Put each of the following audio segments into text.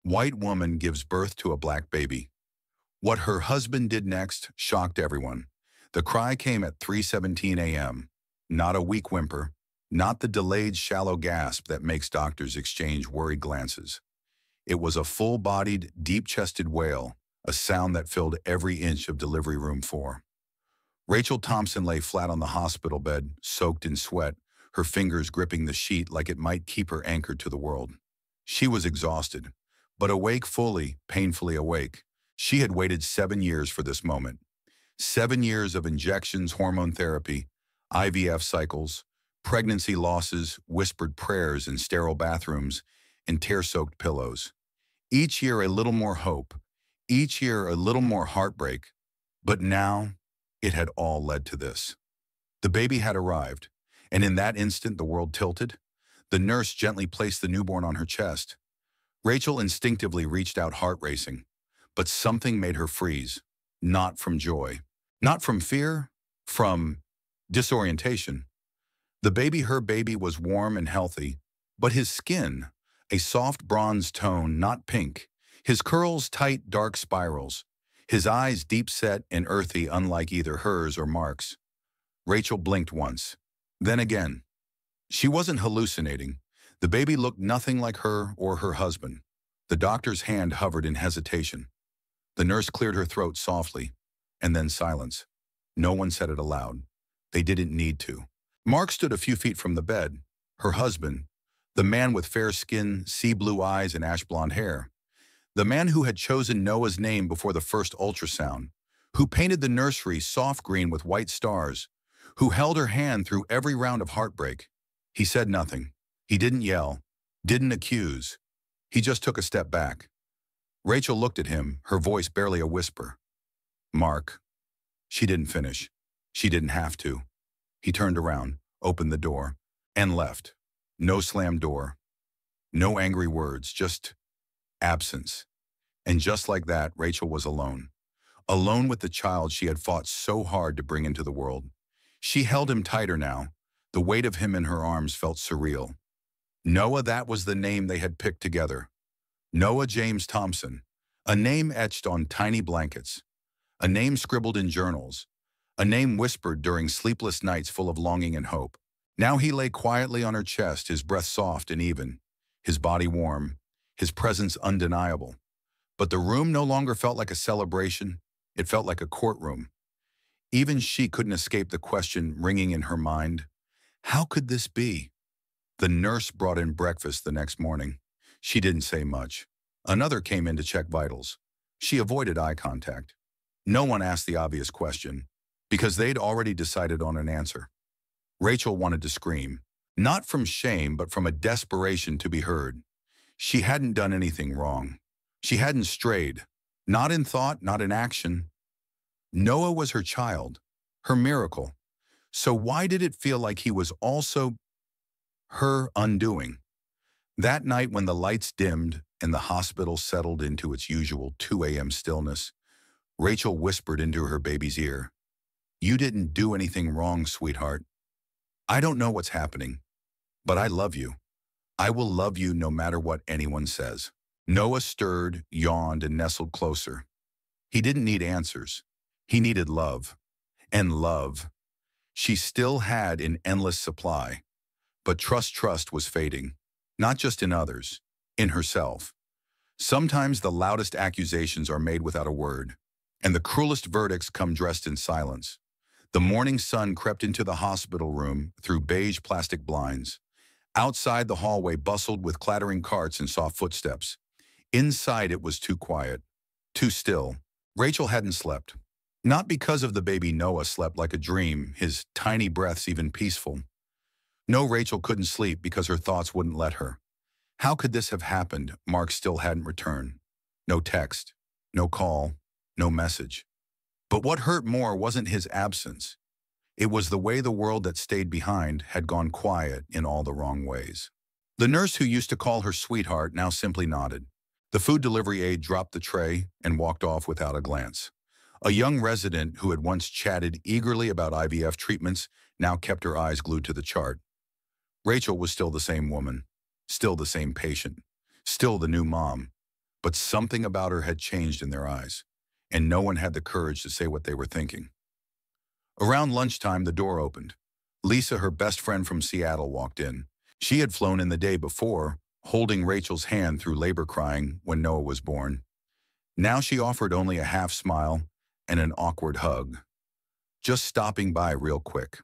White woman gives birth to a black baby. What her husband did next shocked everyone. The cry came at 3:17 a.m. Not a weak whimper, not the delayed shallow gasp that makes doctors exchange worried glances. It was a full-bodied, deep-chested wail, a sound that filled every inch of delivery room 4. Rachel Thompson lay flat on the hospital bed, soaked in sweat, her fingers gripping the sheet like it might keep her anchored to the world. She was exhausted, but awake fully, painfully awake. She had waited 7 years for this moment. 7 years of injections, hormone therapy, IVF cycles, pregnancy losses, whispered prayers in sterile bathrooms, and tear-soaked pillows. Each year a little more hope, each year a little more heartbreak, but now it had all led to this. The baby had arrived, and in that instant the world tilted. The nurse gently placed the newborn on her chest. Rachel instinctively reached out, heart racing, but something made her freeze, not from joy, not from fear, from disorientation. Her baby was warm and healthy, but his skin, a soft bronze tone, not pink, his curls tight, dark spirals, his eyes deep-set and earthy, unlike either hers or Mark's. Rachel blinked once, then again. She wasn't hallucinating. The baby looked nothing like her or her husband. The doctor's hand hovered in hesitation. The nurse cleared her throat softly, and then silence. No one said it aloud. They didn't need to. Mark stood a few feet from the bed, her husband, the man with fair skin, sea-blue eyes, and ash-blonde hair. The man who had chosen Noah's name before the first ultrasound, who painted the nursery soft green with white stars, who held her hand through every round of heartbreak. He said nothing. He didn't yell, didn't accuse. He just took a step back. Rachel looked at him, her voice barely a whisper. Mark. She didn't finish. She didn't have to. He turned around, opened the door, and left. No slammed door. No angry words, just absence. And just like that, Rachel was alone. Alone with the child she had fought so hard to bring into the world. She held him tighter now. The weight of him in her arms felt surreal. Noah, that was the name they had picked together. Noah James Thompson. A name etched on tiny blankets. A name scribbled in journals. A name whispered during sleepless nights full of longing and hope. Now he lay quietly on her chest, his breath soft and even, his body warm, his presence undeniable. But the room no longer felt like a celebration. It felt like a courtroom. Even she couldn't escape the question ringing in her mind. How could this be? The nurse brought in breakfast the next morning. She didn't say much. Another came in to check vitals. She avoided eye contact. No one asked the obvious question, because they'd already decided on an answer. Rachel wanted to scream, not from shame, but from a desperation to be heard. She hadn't done anything wrong. She hadn't strayed, not in thought, not in action. Noah was her child, her miracle. So why did it feel like he was also her undoing? That night when the lights dimmed and the hospital settled into its usual 2 a.m. stillness, Rachel whispered into her baby's ear, "You didn't do anything wrong, sweetheart. I don't know what's happening, but I love you. I will love you no matter what anyone says." Noah stirred, yawned, and nestled closer. He didn't need answers. He needed love. And love she still had in endless supply. But trust was fading, not just in others, in herself. Sometimes the loudest accusations are made without a word, and the cruelest verdicts come dressed in silence. The morning sun crept into the hospital room through beige plastic blinds. Outside, the hallway bustled with clattering carts and soft footsteps. Inside, it was too quiet, too still. Rachel hadn't slept. Not because of the baby. Noah slept like a dream, his tiny breaths even peaceful. No, Rachel couldn't sleep because her thoughts wouldn't let her. How could this have happened? Mark still hadn't returned. No text, no call, no message. But what hurt more wasn't his absence. It was the way the world that stayed behind had gone quiet in all the wrong ways. The nurse who used to call her sweetheart now simply nodded. The food delivery aide dropped the tray and walked off without a glance. A young resident who had once chatted eagerly about IVF treatments now kept her eyes glued to the chart. Rachel was still the same woman, still the same patient, still the new mom. But something about her had changed in their eyes, and no one had the courage to say what they were thinking. Around lunchtime, the door opened. Lisa, her best friend from Seattle, walked in. She had flown in the day before, holding Rachel's hand through labor crying when Noah was born. Now she offered only a half smile and an awkward hug. Just stopping by real quick.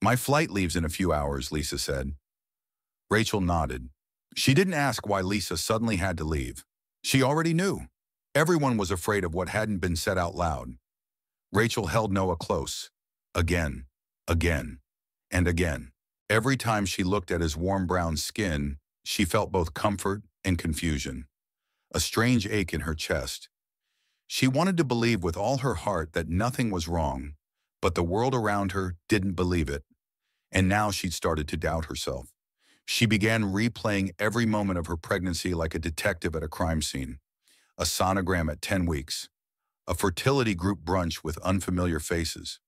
My flight leaves in a few hours, Lisa said. Rachel nodded. She didn't ask why Lisa suddenly had to leave. She already knew. Everyone was afraid of what hadn't been said out loud. Rachel held Noah close. Again, again, and again. Every time she looked at his warm brown skin, she felt both comfort and confusion. A strange ache in her chest. She wanted to believe with all her heart that nothing was wrong, but the world around her didn't believe it. And now she'd started to doubt herself. She began replaying every moment of her pregnancy like a detective at a crime scene. A sonogram at 10 weeks. A fertility group brunch with unfamiliar faces.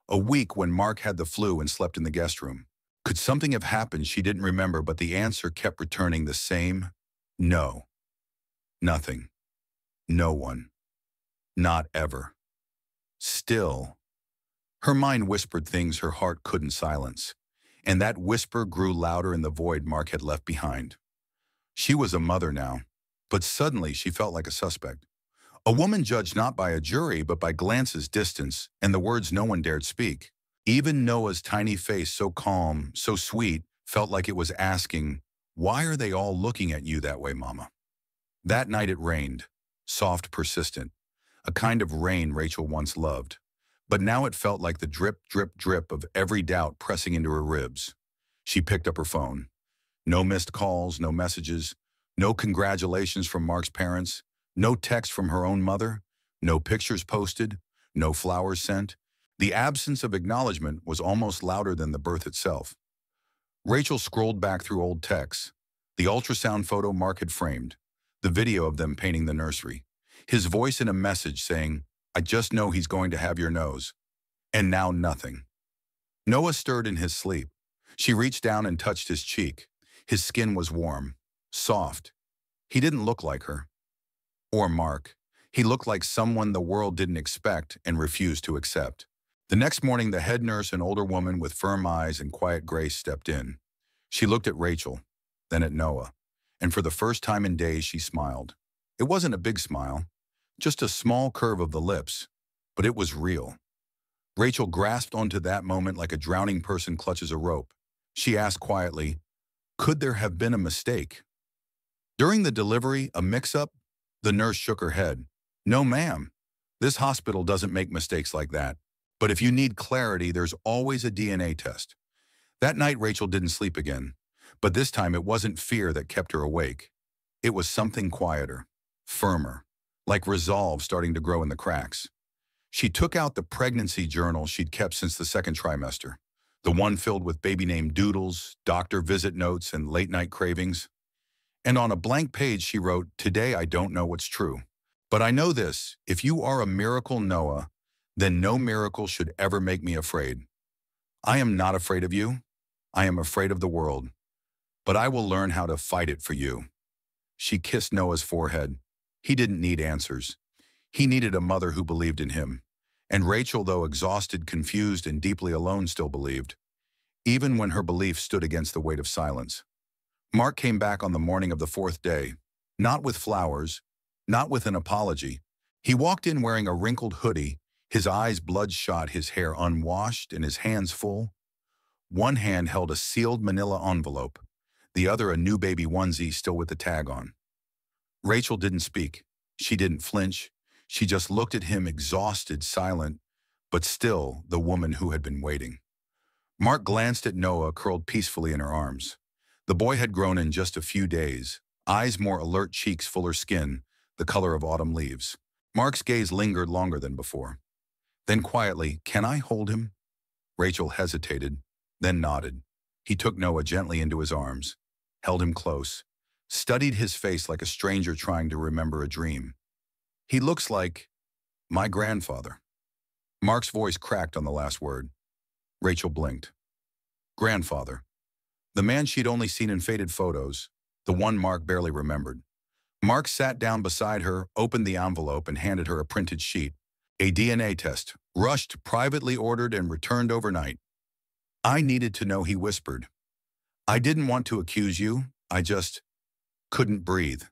A week when Mark had the flu and slept in the guest room. Could something have happened she didn't remember, but the answer kept returning the same? No. Nothing. No one. Not ever. Still, her mind whispered things her heart couldn't silence, and that whisper grew louder in the void Mark had left behind. She was a mother now, but suddenly she felt like a suspect. A woman judged not by a jury, but by glances, distance, and the words no one dared speak. Even Noah's tiny face, so calm, so sweet, felt like it was asking, "Why are they all looking at you that way, Mama?" That night it rained, soft, persistent, a kind of rain Rachel once loved. But now it felt like the drip, drip, drip of every doubt pressing into her ribs. She picked up her phone. No missed calls, no messages, no congratulations from Mark's parents, no text from her own mother, no pictures posted, no flowers sent. The absence of acknowledgement was almost louder than the birth itself. Rachel scrolled back through old texts. The ultrasound photo Mark had framed, the video of them painting the nursery, his voice in a message saying, "I just know he's going to have your nose." And now nothing. Noah stirred in his sleep. She reached down and touched his cheek. His skin was warm, soft. He didn't look like her. Or Mark. He looked like someone the world didn't expect and refused to accept. The next morning, the head nurse, an older woman with firm eyes and quiet grace, stepped in. She looked at Rachel, then at Noah, and for the first time in days she smiled. It wasn't a big smile, just a small curve of the lips, but it was real. Rachel grasped onto that moment like a drowning person clutches a rope. She asked quietly, "Could there have been a mistake?" During the delivery, a mix-up? The nurse shook her head. "No, ma'am. This hospital doesn't make mistakes like that. But if you need clarity, there's always a DNA test." That night, Rachel didn't sleep again. But this time, it wasn't fear that kept her awake. It was something quieter, firmer, like resolve starting to grow in the cracks. She took out the pregnancy journal she'd kept since the second trimester, the one filled with baby name doodles, doctor visit notes, and late-night cravings. And on a blank page, she wrote, "Today I don't know what's true. But I know this, if you are a miracle, Noah, then no miracle should ever make me afraid. I am not afraid of you. I am afraid of the world. But I will learn how to fight it for you." She kissed Noah's forehead. He didn't need answers. He needed a mother who believed in him. And Rachel, though exhausted, confused, and deeply alone, still believed, even when her belief stood against the weight of silence. Mark came back on the morning of the fourth day, not with flowers, not with an apology. He walked in wearing a wrinkled hoodie, his eyes bloodshot, his hair unwashed, and his hands full. One hand held a sealed manila envelope, the other a new baby onesie still with the tag on. Rachel didn't speak. She didn't flinch. She just looked at him, exhausted, silent, but still the woman who had been waiting. Mark glanced at Noah, curled peacefully in her arms. The boy had grown in just a few days, eyes more alert, cheeks fuller, skin the color of autumn leaves. Mark's gaze lingered longer than before. Then quietly, "Can I hold him?" Rachel hesitated, then nodded. He took Noah gently into his arms, held him close, studied his face like a stranger trying to remember a dream. "He looks like my grandfather." Mark's voice cracked on the last word. Rachel blinked. Grandfather. The man she'd only seen in faded photos, the one Mark barely remembered. Mark sat down beside her, opened the envelope, and handed her a printed sheet. A DNA test, rushed, privately ordered, and returned overnight. I needed to know, he whispered. I didn't want to accuse you. I just couldn't breathe.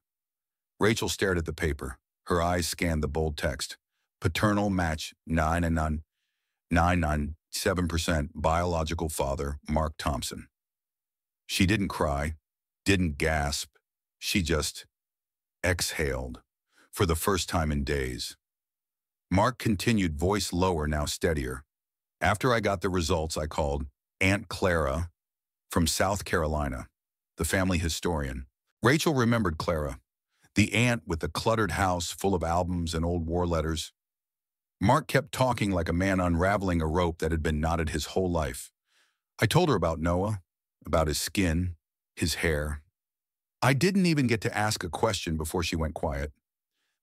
Rachel stared at the paper. Her eyes scanned the bold text. Paternal match 997% biological father, Mark Thompson. She didn't cry, didn't gasp. She just exhaled for the first time in days. Mark continued, voice lower, now steadier. After I got the results, I called Aunt Clara from South Carolina, the family historian. Rachel remembered Clara, the aunt with the cluttered house full of albums and old war letters. Mark kept talking like a man unraveling a rope that had been knotted his whole life. I told her about Noah, about his skin, his hair. I didn't even get to ask a question before she went quiet.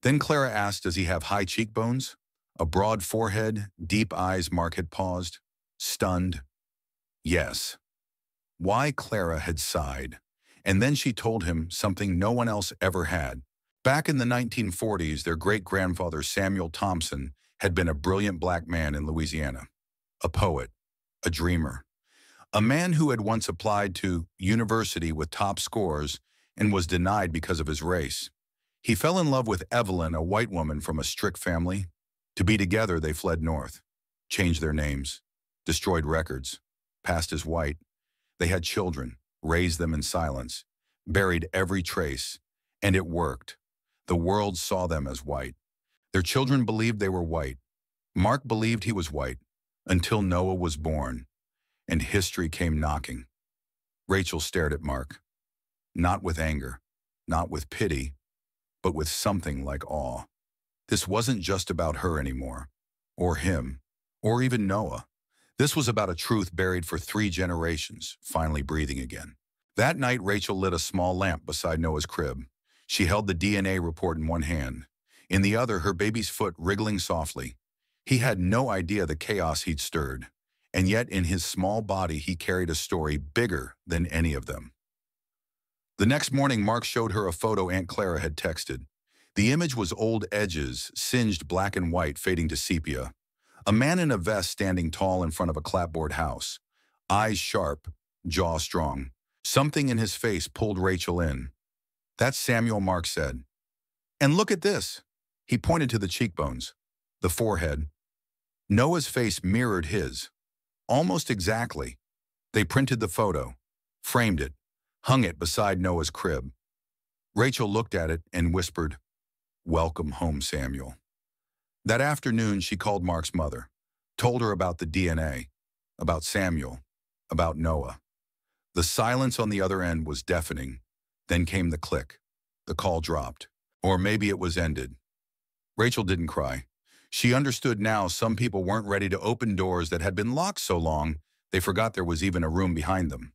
Then Clara asked, does he have high cheekbones? A broad forehead, deep eyes? Mark had paused, stunned. Yes. Why? Clara had sighed. And then she told him something no one else ever had. Back in the 1940s, their great-grandfather Samuel Thompson had been a brilliant black man in Louisiana. A poet, a dreamer, a man who had once applied to university with top scores and was denied because of his race. He fell in love with Evelyn, a white woman from a strict family. To be together, they fled north, changed their names, destroyed records, passed as white. They had children, raised them in silence, buried every trace, and it worked. The world saw them as white. Their children believed they were white. Mark believed he was white, until Noah was born, and history came knocking. Rachel stared at Mark, not with anger, not with pity, but with something like awe. This wasn't just about her anymore, or him, or even Noah. This was about a truth buried for 3 generations, finally breathing again. That night, Rachel lit a small lamp beside Noah's crib. She held the DNA report in one hand. In the other, her baby's foot wriggling softly. He had no idea the chaos he'd stirred, and yet in his small body he carried a story bigger than any of them. The next morning, Mark showed her a photo Aunt Clara had texted. The image was old edges, singed black and white, fading to sepia. A man in a vest standing tall in front of a clapboard house. Eyes sharp, jaw strong. Something in his face pulled Rachel in. That's Samuel, Mark said. And look at this. He pointed to the cheekbones, the forehead. Noah's face mirrored his, almost exactly. They printed the photo, framed it, hung it beside Noah's crib. Rachel looked at it and whispered, "Welcome home, Samuel." That afternoon, she called Mark's mother, told her about the DNA, about Samuel, about Noah. The silence on the other end was deafening. Then came the click. The call dropped. Or maybe it was ended. Rachel didn't cry. She understood now some people weren't ready to open doors that had been locked so long they forgot there was even a room behind them.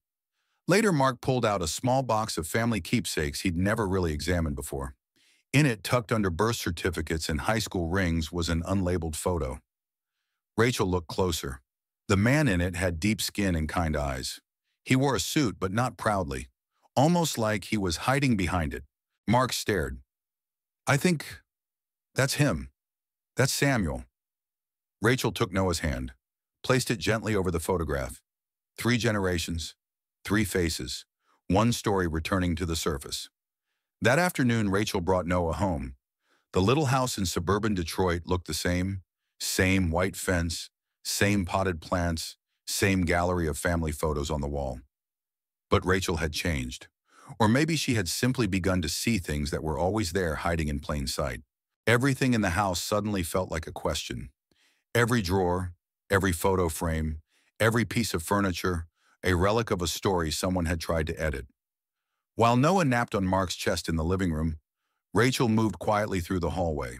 Later, Mark pulled out a small box of family keepsakes he'd never really examined before. In it, tucked under birth certificates and high school rings, was an unlabeled photo. Rachel looked closer. The man in it had deep skin and kind eyes. He wore a suit, but not proudly, almost like he was hiding behind it. Mark stared. "I think that's him. That's Samuel." Rachel took Noah's hand, placed it gently over the photograph. 3 generations, 3 faces, one story returning to the surface. That afternoon, Rachel brought Noah home. The little house in suburban Detroit looked the same white fence, same potted plants, same gallery of family photos on the wall. But Rachel had changed. Or maybe she had simply begun to see things that were always there, hiding in plain sight. Everything in the house suddenly felt like a question. Every drawer, every photo frame, every piece of furniture, a relic of a story someone had tried to edit. While Noah napped on Mark's chest in the living room, Rachel moved quietly through the hallway.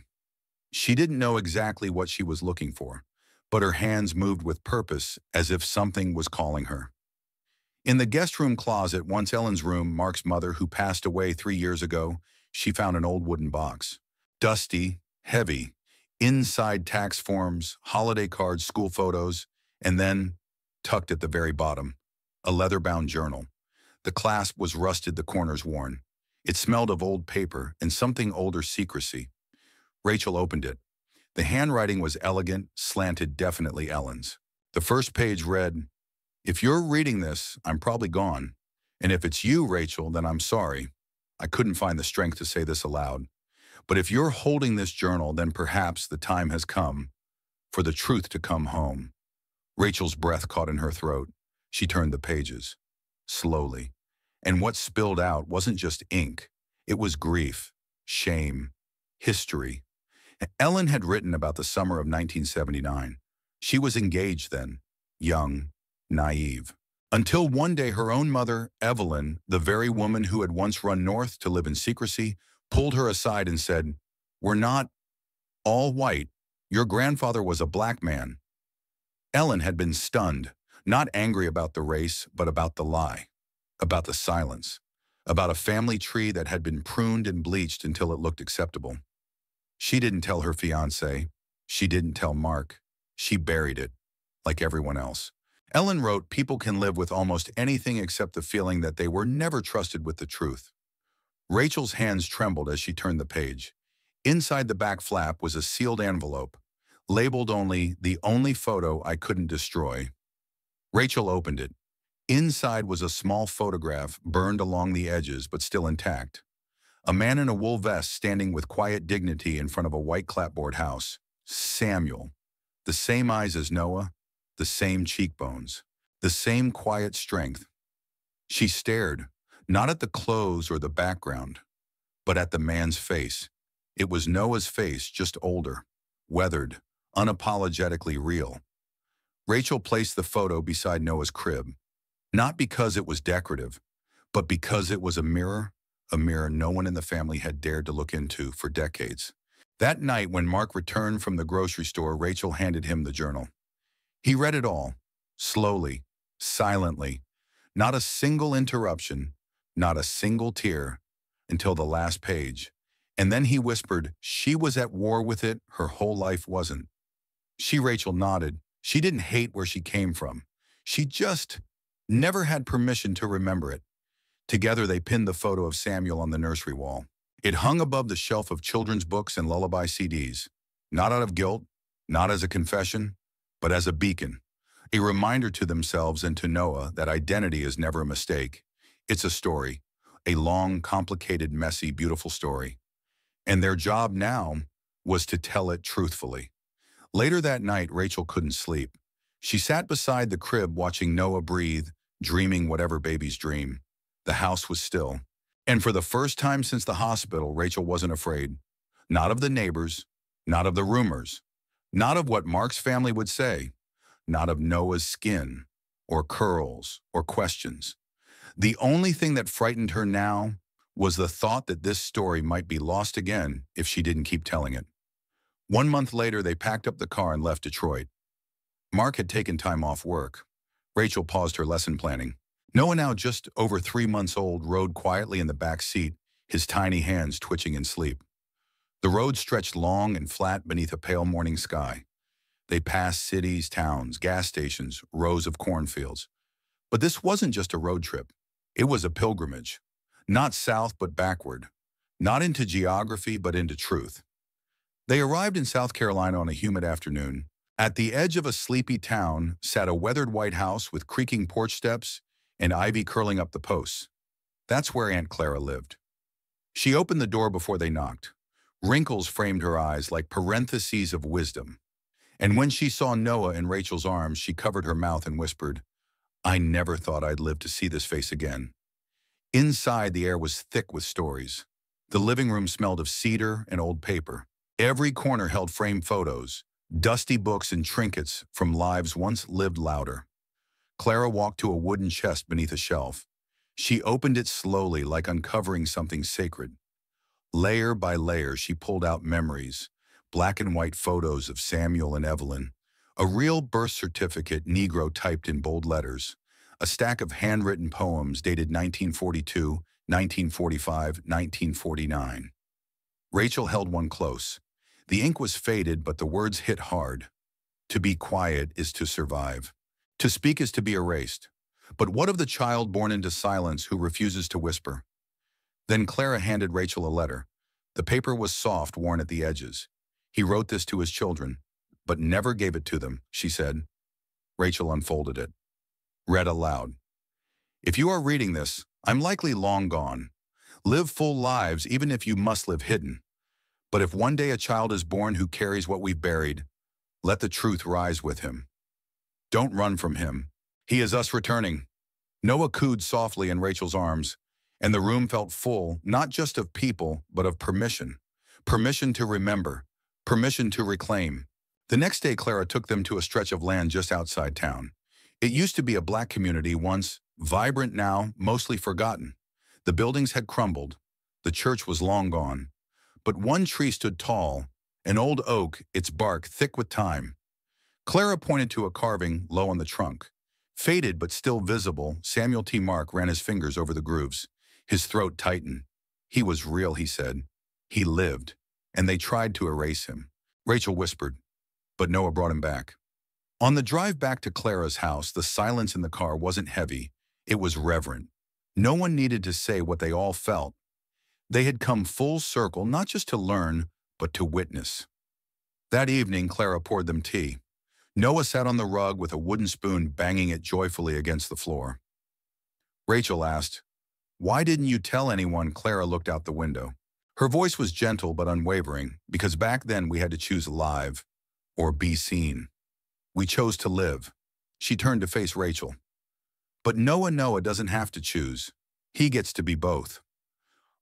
She didn't know exactly what she was looking for, but her hands moved with purpose, as if something was calling her. In the guest room closet, once Ellen's room, Mark's mother, who passed away 3 years ago, she found an old wooden box. Dusty, heavy, inside tax forms, holiday cards, school photos, and then, tucked at the very bottom, a leather-bound journal. The clasp was rusted, the corners worn. It smelled of old paper and something older secrecy. Rachel opened it. The handwriting was elegant, slanted, definitely Ellen's. The first page read, "If you're reading this, I'm probably gone. And if it's you, Rachel, then I'm sorry. I couldn't find the strength to say this aloud. But if you're holding this journal, then perhaps the time has come for the truth to come home." Rachel's breath caught in her throat. She turned the pages, slowly. And what spilled out wasn't just ink. It was grief, shame, history. Ellen had written about the summer of 1979. She was engaged then, young, naive. Until one day her own mother, Evelyn, the very woman who had once run north to live in secrecy, pulled her aside and said, "We're not all white. Your grandfather was a black man." Ellen had been stunned, not angry about the race, but about the lie, about the silence, about a family tree that had been pruned and bleached until it looked acceptable. She didn't tell her fiancé. She didn't tell Mark. She buried it, like everyone else. Ellen wrote, "People can live with almost anything except the feeling that they were never trusted with the truth." Rachel's hands trembled as she turned the page. Inside the back flap was a sealed envelope, labeled only, "The only photo I couldn't destroy." Rachel opened it. Inside was a small photograph, burned along the edges but still intact. A man in a wool vest standing with quiet dignity in front of a white clapboard house. Samuel. The same eyes as Noah, the same cheekbones, the same quiet strength. She stared, not at the clothes or the background, but at the man's face. It was Noah's face, just older, weathered, unapologetically real. Rachel placed the photo beside Noah's crib, not because it was decorative, but because it was a mirror no one in the family had dared to look into for decades. That night, when Mark returned from the grocery store, Rachel handed him the journal. He read it all, slowly, silently, not a single interruption, not a single tear, until the last page. And then he whispered, she was at war with it, her whole life wasn't. Rachel nodded. She didn't hate where she came from. She just never had permission to remember it. Together they pinned the photo of Samuel on the nursery wall. It hung above the shelf of children's books and lullaby CDs, not out of guilt, not as a confession, but as a beacon, a reminder to themselves and to Noah that identity is never a mistake. It's a story, a long, complicated, messy, beautiful story. And their job now was to tell it truthfully. Later that night, Rachel couldn't sleep. She sat beside the crib watching Noah breathe, dreaming whatever babies dream. The house was still. And for the first time since the hospital, Rachel wasn't afraid. Not of the neighbors, not of the rumors, not of what Mark's family would say, not of Noah's skin, or curls, or questions. The only thing that frightened her now was the thought that this story might be lost again if she didn't keep telling it. 1 month later, they packed up the car and left Detroit. Mark had taken time off work. Rachel paused her lesson planning. Noah, now just over 3 months old, rode quietly in the back seat, his tiny hands twitching in sleep. The road stretched long and flat beneath a pale morning sky. They passed cities, towns, gas stations, rows of cornfields. But this wasn't just a road trip. It was a pilgrimage. Not south, but backward. Not into geography, but into truth. They arrived in South Carolina on a humid afternoon. At the edge of a sleepy town sat a weathered white house with creaking porch steps and ivy curling up the posts. That's where Aunt Clara lived. She opened the door before they knocked. Wrinkles framed her eyes like parentheses of wisdom. And when she saw Noah in Rachel's arms, she covered her mouth and whispered, "I never thought I'd live to see this face again." Inside, the air was thick with stories. The living room smelled of cedar and old paper. Every corner held framed photos, dusty books and trinkets from lives once lived louder. Clara walked to a wooden chest beneath a shelf. She opened it slowly, like uncovering something sacred. Layer by layer, she pulled out memories, black and white photos of Samuel and Evelyn, a real birth certificate, Negro typed in bold letters, a stack of handwritten poems dated 1942, 1945, 1949. Rachel held one close. The ink was faded, but the words hit hard. To be quiet is to survive. To speak is to be erased. But what of the child born into silence who refuses to whisper? Then Clara handed Rachel a letter. The paper was soft, worn at the edges. He wrote this to his children, but never gave it to them, she said. Rachel unfolded it. Read aloud. If you are reading this, I'm likely long gone. Live full lives even if you must live hidden. But if one day a child is born who carries what we've buried, let the truth rise with him. Don't run from him. He is us returning. Noah cooed softly in Rachel's arms, and the room felt full, not just of people, but of permission. Permission to remember. Permission to reclaim. The next day, Clara took them to a stretch of land just outside town. It used to be a black community once, vibrant now, mostly forgotten. The buildings had crumbled. The church was long gone. But one tree stood tall, an old oak, its bark thick with time. Clara pointed to a carving low on the trunk. Faded but still visible, Samuel T. Mark ran his fingers over the grooves. His throat tightened. He was real, he said. He lived, and they tried to erase him. Rachel whispered, but Noah brought him back. On the drive back to Clara's house, the silence in the car wasn't heavy. It was reverent. No one needed to say what they all felt. They had come full circle, not just to learn, but to witness. That evening, Clara poured them tea. Noah sat on the rug with a wooden spoon, banging it joyfully against the floor. Rachel asked, "Why didn't you tell anyone?" Clara looked out the window. Her voice was gentle but unwavering, because back then we had to choose live or be seen. We chose to live. She turned to face Rachel. But Noah doesn't have to choose. He gets to be both.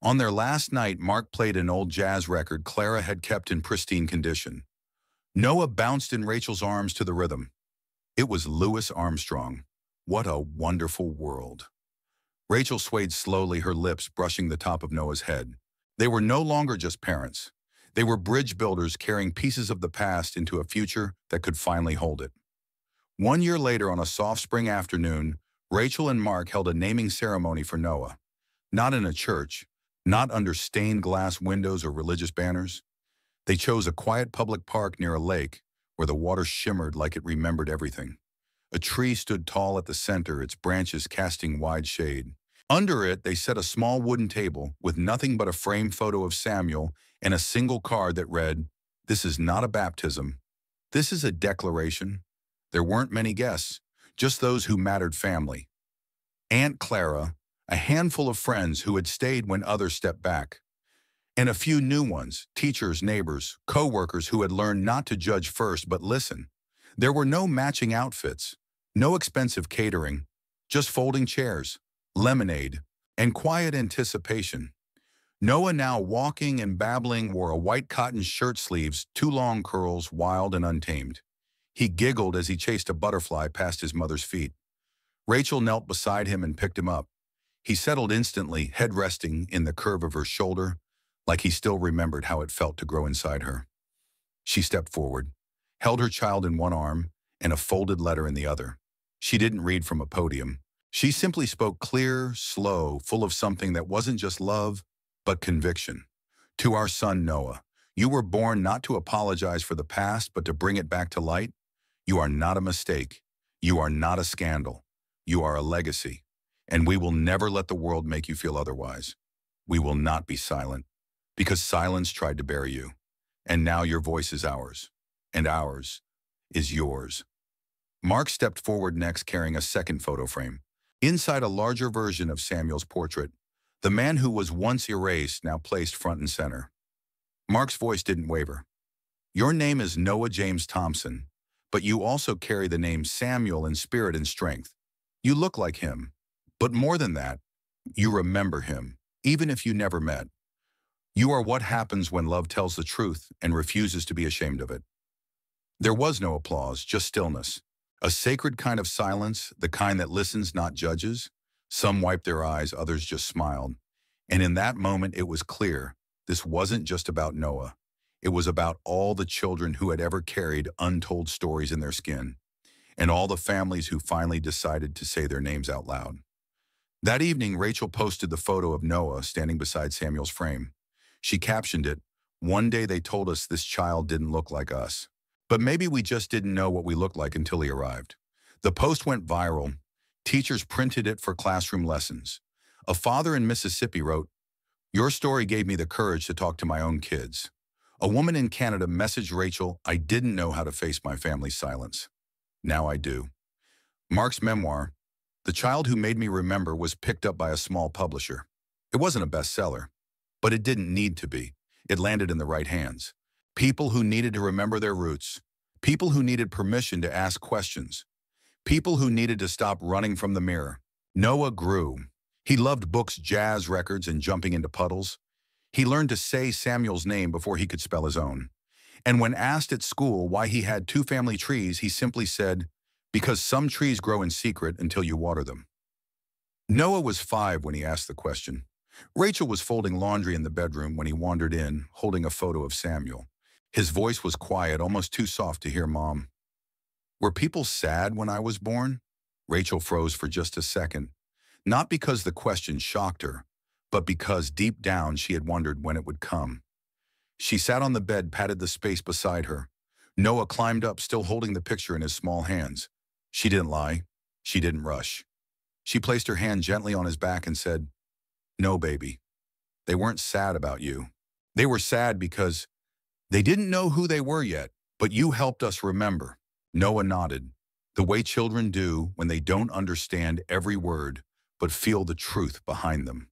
On their last night, Mark played an old jazz record Clara had kept in pristine condition. Noah bounced in Rachel's arms to the rhythm. It was Louis Armstrong. What a wonderful world. Rachel swayed slowly, her lips brushing the top of Noah's head. They were no longer just parents. They were bridge builders carrying pieces of the past into a future that could finally hold it. 1 year later, on a soft spring afternoon, Rachel and Mark held a naming ceremony for Noah. Not in a church, not under stained glass windows or religious banners. They chose a quiet public park near a lake where the water shimmered like it remembered everything. A tree stood tall at the center, its branches casting wide shade. Under it, they set a small wooden table with nothing but a framed photo of Samuel and a single card that read, "This is not a baptism. This is a declaration." There weren't many guests, just those who mattered family. Aunt Clara, a handful of friends who had stayed when others stepped back, and a few new ones, teachers, neighbors, co-workers who had learned not to judge first but listen. There were no matching outfits, no expensive catering, just folding chairs, lemonade, and quiet anticipation. Noah, now walking and babbling, wore a white cotton shirt sleeves, 2 long curls, wild and untamed. He giggled as he chased a butterfly past his mother's feet. Rachel knelt beside him and picked him up. He settled instantly, head resting in the curve of her shoulder, like he still remembered how it felt to grow inside her. She stepped forward, held her child in one arm and a folded letter in the other. She didn't read from a podium. She simply spoke clear, slow, full of something that wasn't just love, but conviction. To our son Noah, you were born not to apologize for the past, but to bring it back to light. You are not a mistake. You are not a scandal. You are a legacy. And we will never let the world make you feel otherwise. We will not be silent, because silence tried to bury you. And now your voice is ours, and ours is yours. Mark stepped forward next, carrying a second photo frame. Inside, a larger version of Samuel's portrait, the man who was once erased, now placed front and center. Mark's voice didn't waver. Your name is Noah James Thompson, but you also carry the name Samuel in spirit and strength. You look like him, but more than that, you remember him, even if you never met. You are what happens when love tells the truth and refuses to be ashamed of it. There was no applause, just stillness. A sacred kind of silence, the kind that listens, not judges. Some wiped their eyes, others just smiled. And in that moment, it was clear, this wasn't just about Noah. It was about all the children who had ever carried untold stories in their skin, and all the families who finally decided to say their names out loud. That evening, Rachel posted the photo of Noah standing beside Samuel's frame. She captioned it, "One day they told us this child didn't look like us. But maybe we just didn't know what we looked like until he arrived." The post went viral. Teachers printed it for classroom lessons. A father in Mississippi wrote, Your story gave me the courage to talk to my own kids. A woman in Canada messaged Rachel, I didn't know how to face my family's silence. Now I do. Mark's memoir, The Child Who Made Me Remember, was picked up by a small publisher. It wasn't a bestseller, but it didn't need to be. It landed in the right hands. People who needed to remember their roots. People who needed permission to ask questions. People who needed to stop running from the mirror. Noah grew. He loved books, jazz records, and jumping into puddles. He learned to say Samuel's name before he could spell his own. And when asked at school why he had two family trees, he simply said, because some trees grow in secret until you water them. Noah was 5 when he asked the question. Rachel was folding laundry in the bedroom when he wandered in, holding a photo of Samuel. His voice was quiet, almost too soft to hear Mom. Were people sad when I was born? Rachel froze for just a second. Not because the question shocked her, but because deep down she had wondered when it would come. She sat on the bed, patted the space beside her. Noah climbed up, still holding the picture in his small hands. She didn't lie. She didn't rush. She placed her hand gently on his back and said, No, baby. They weren't sad about you. They were sad because they didn't know who they were yet, but you helped us remember. Noah nodded, the way children do when they don't understand every word, but feel the truth behind them.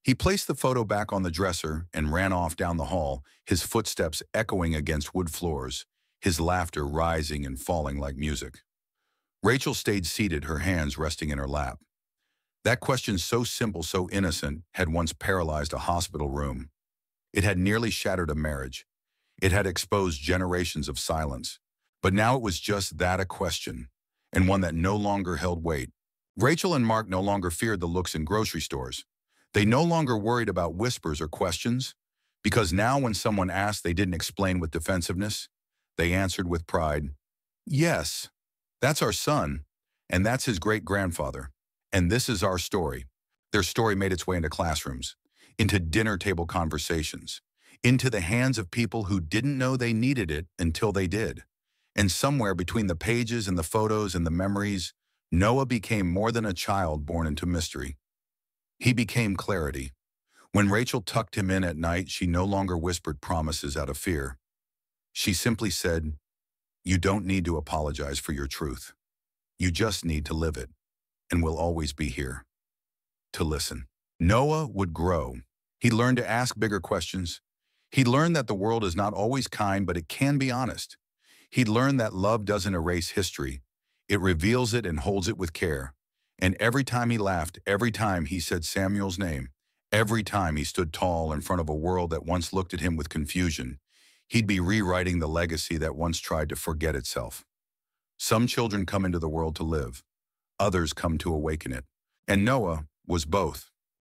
He placed the photo back on the dresser and ran off down the hall, his footsteps echoing against wood floors, his laughter rising and falling like music. Rachel stayed seated, her hands resting in her lap. That question, so simple, so innocent, had once paralyzed a hospital room. It had nearly shattered a marriage. It had exposed generations of silence. But now it was just that, a question, and one that no longer held weight. Rachel and Mark no longer feared the looks in grocery stores. They no longer worried about whispers or questions, because now when someone asked, they didn't explain with defensiveness. They answered with pride, Yes, that's our son, and that's his great-grandfather, and this is our story. Their story made its way into classrooms, into dinner table conversations, into the hands of people who didn't know they needed it until they did. And somewhere between the pages and the photos and the memories, Noah became more than a child born into mystery. He became clarity. When Rachel tucked him in at night, she no longer whispered promises out of fear. She simply said, You don't need to apologize for your truth. You just need to live it, and we'll always be here to listen. Noah would grow. He learned to ask bigger questions. He learned that the world is not always kind, but it can be honest. He learned that love doesn't erase history. It reveals it and holds it with care. And every time he laughed, every time he said Samuel's name, every time he stood tall in front of a world that once looked at him with confusion, he'd be rewriting the legacy that once tried to forget itself. Some children come into the world to live. Others come to awaken it. And Noah was both.